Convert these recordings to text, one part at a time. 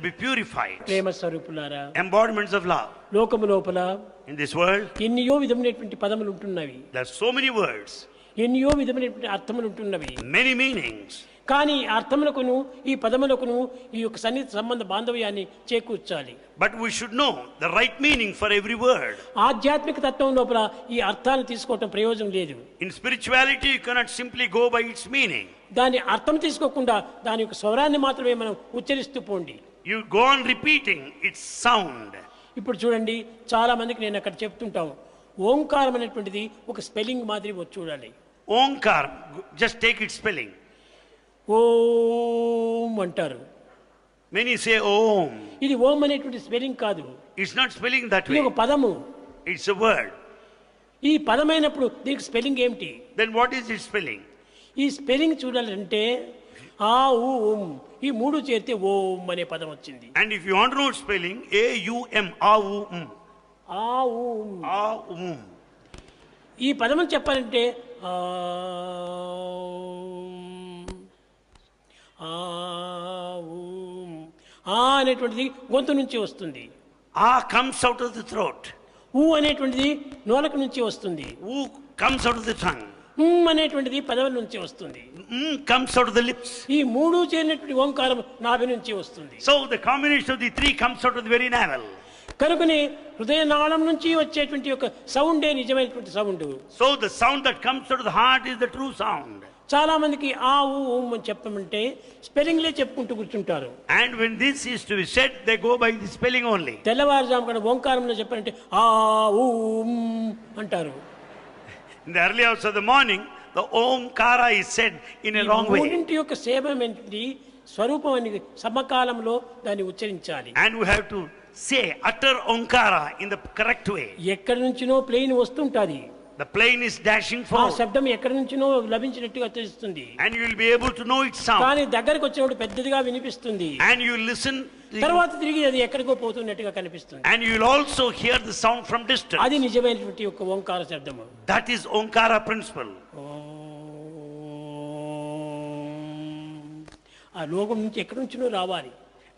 be purified. ప్రేమ స్వరూపులారా, Embodiments of love. లోకము లోపల In this world, ఎన్నో విధమైనటువంటి పదములు ఉంటున్నవి, there are so many words, ఎన్నో విధమైనటువంటి అర్థములు ఉంటున్నవి. many meanings. కానీ అర్థములకును ఈ పదములకును ఈ యొక్క సన్నిహిత సంబంధ బాంధవ్యాన్ని చేకూర్చాలి. But we should know the right meaning for every word. ఆధ్యాత్మిక తత్వం లోపల ఈ అర్థాన్ని తీసుకోవటం ప్రయోజనం లేదు. In spirituality, you cannot simply go by its meaning. దాని అర్థం తీసుకోకుండా దాని యొక్క స్వరాన్ని మాత్రమే మనం ఉచ్చరిస్తూ పోండి. You go on repeating its sound. ఇప్పుడు చూడండి, చాలా మందికి నేను అక్కడ చెప్తుంటాను, ఓంకారం అనేటువంటిది ఒక స్పెల్లింగ్ మాదిరి చూడాలి. Omkar, just take its spelling. ఓం అంటారు. Many say Om. ఇది ఓం అనేటువంటి స్పెల్లింగ్ కాదు, It's not spelling that ఇది way. ఒక పదము. It's a word. ఈ పదమైనప్పుడు దీనికి స్పెల్లింగ్ ఏమిటి? Then what is its spelling? ఈ స్పెల్లింగ్ చూడాలంటే ఆ ఊ ఉం ఈ మూడు చేరితే ఓం అనే పదం వచ్చింది. And if you want to know its spelling, A-U-M, A-U-M. ఆ ఊ ఉం. A-U-M. ఈ పదం చెప్పాలంటే ఆ అనేటువంటిది గొంతు నుంచి వస్తుంది. A comes out of the throat. ఊ అనేటువంటిది నోలకు నుంచి వస్తుంది. U comes out of the tongue. అనేటువంటిది పదవుల నుంచి వస్తుంది. Comes out of the lips. ఈ మూడు చేరినటువంటి ఓంకారం నాభి నుంచి వస్తుంది. So the combination of the three comes out of the very navel. కనుకనే హృదయనాళం నుంచి వచ్చేటువంటి ఒక సౌండే నిజమైనటువంటి sound. So the sound that comes out of the heart is the true sound. చాలా మందికి ఆ ఊ ఊం అని చెప్పమంటే స్పెల్లింగ్లే చెప్పుకుంటూ కూర్చుంటారు. And when this is to be said, they go by the spelling only. తెల్లవారుజాము కూడా ఓంకారంలో చెప్పాలంటే ఆ ఊ ఉం అంటారు. In the early hours of the morning, the Omkara is said in a wrong way. మూడింటి యొక్క సేవమేంటి స్వరూపం అని సమకాలంలో దాన్ని ఉచ్చరించాలి. And we have to say, utter Omkara in the correct way. ఎక్కడి నుంచినో plane వస్తుంటాది. The plane is dashing ఆ forward. శబ్దం ఎక్కడి నుంచినో లభించినట్టుగా తెలుస్తుంది. And you will be able to know its sound. కానీ దగ్గరకు వచ్చినప్పుడు పెద్దదిగా వినిపిస్తుంది. And you will listen. తర్వాత తిరిగి అది ఎక్కడికో పోతున్నట్టుగా కనిపిస్తుంది. And you will also hear the sound from distance. అది నిజమైనటువంటి ఒక ఓంకార శబ్దము. That is Omkara principle. ఆ లోకం నుంచి ఎక్కడి నుంచినో రావాలి.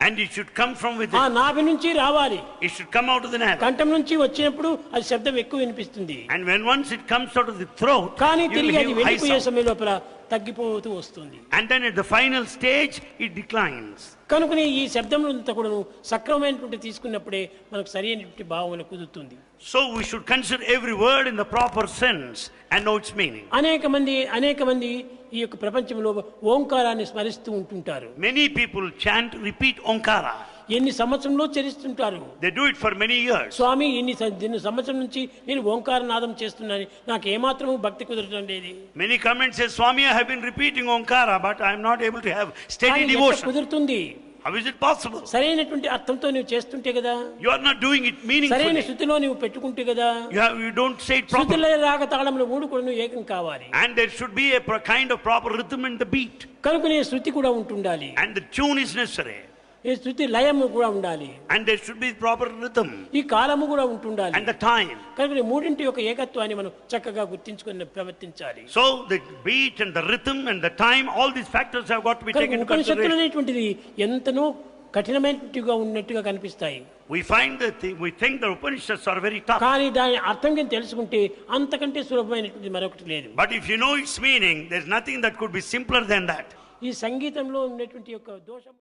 And it should come from ఆ within. నాభి నుంచి రావాలి. It should come out of the navel. కంఠం నుంచి వచ్చినప్పుడు అది శబ్దం ఎక్కువ వినిపిస్తుంది. And when once it comes out of the throat, కానీ you will తిరిగి అది hear high వెళ్ళిపోయే sound. సమయం లోపల తగ్గిపోతూ వస్తుంది. And then at the final stage, it declines. కనుకనే ఈ శబ్దం అంతా కూడా సక్రమమైనటువంటి తీసుకున్నప్పుడే మనకు సరైనటువంటి భావన కుదురుతుంది. So we should consider every word in the proper sense and know its meaning. అనేక మంది ఈ యొక్క ప్రపంచంలో ఓంకారాన్ని స్మరిస్తూ ఉంటుంటారు. Many people chant, repeat Omkara. ఎన్ని సంవత్సరంలో చరిస్తుంటారు. They do it for many years. స్వామి ఇన్ని సంవత్సరం నుంచి నేను ఓంకార నాదం చేస్తున్నాను, నాకు ఏమాత్రం భక్తి కుదరడం లేదు. Many come and say, Swami, I have been repeating Omkara, but I am not able to have steady devotion. కుదురుతుంది. How is it possible? సరైనటువంటి అర్థంతో నువ్వు చేస్తుంటే కదా, You are not doing it సరైన meaningfully. శృతిలో నువ్వు పెట్టుకుంటే కదా. You don't say it properly. శృతిలో రాగ తాళములు మూడు కూడా నువ్వు ఏకం కావాలి. And there should be a kind of proper rhythm in the beat. కనుకనే శృతి కూడా ఉంటుండాలి. And the tune is necessary. ఈ శృతి లయము కూడా ఉండాలి. And there should be proper rhythm. ఈ కాలము కూడా ఉంటుండాలి. And the time. కనుక మూడింటి యొక్క ఏకత్వాన్ని మనం చక్కగా గుర్తించుకొని ప్రవర్తించాలి. So the beat and the rhythm and the time, all these factors have got to be taken into ఉపనిషత్తులు consideration. అనేటువంటిది ఎంతనో కఠినమైనట్టుగా ఉన్నట్టుగా కనిపిస్తాయి. We find that we think the Upanishads are very tough. కానీ దాని అర్థం కింద తెలుసుకుంటే అంతకంటే సులభమైనటువంటి మరొకటి లేదు. But if you know its meaning, there's nothing that could be simpler than that. ఈ సంగీతంలో ఉన్నటువంటి యొక్క దోషం